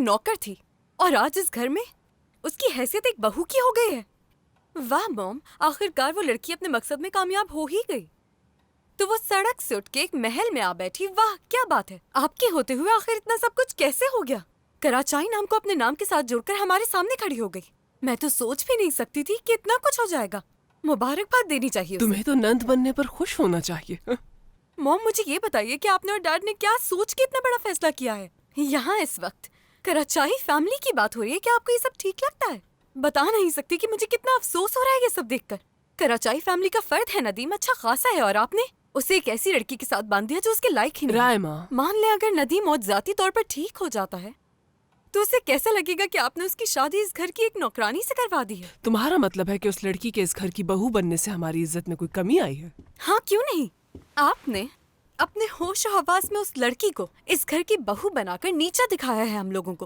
नौकर थी और आज इस घर में उसकी हैसियत एक बहू की हो गई है। वाह मॉम, आखिरकार वो लड़की अपने मकसद में कामयाब हो ही गई। तो वो सड़क से उठ के एक महल में आ बैठी। वाह क्या बात है। आपके होते हुए आखिर इतना सब कुछ कैसे हो गया? कराचाई नाम को अपने नाम के साथ जोड़कर हमारे सामने खड़ी हो गई। मैं तो सोच भी नहीं सकती थी कि इतना कुछ हो जाएगा। मुबारकबाद देनी चाहिए उसे। तुम्हें तो नंद बनने पर खुश होना चाहिए। मॉम मुझे ये बताइए कि आपने और डैड ने क्या सोच के इतना बड़ा फैसला किया है? यहाँ इस वक्त कराचाई फैमिली की बात हो रही है। क्या आपको ये सब ठीक लगता है? बता नहीं सकती कि मुझे कितना अफसोस हो रहा है ये सब देखकर। कराचाई फैमिली का फर्द है नदीम, अच्छा खासा है, और आपने उसे एक ऐसी लड़की के साथ बांध दिया जो उसके लायक ही नहीं। रायमा, मान ले अगर नदीम और जाती तौर पर ठीक हो जाता है तो उसे कैसा लगेगा कि आपने उसकी शादी इस घर की एक नौकरानी से करवा दी है? तुम्हारा मतलब है कि उस लड़की के इस घर की बहू बनने से हमारी इज्जत में कोई कमी आई है? हाँ क्यों नहीं। आपने अपने होश और हवास में उस लड़की को इस घर की बहू बनाकर नीचा दिखाया है हम लोगों को।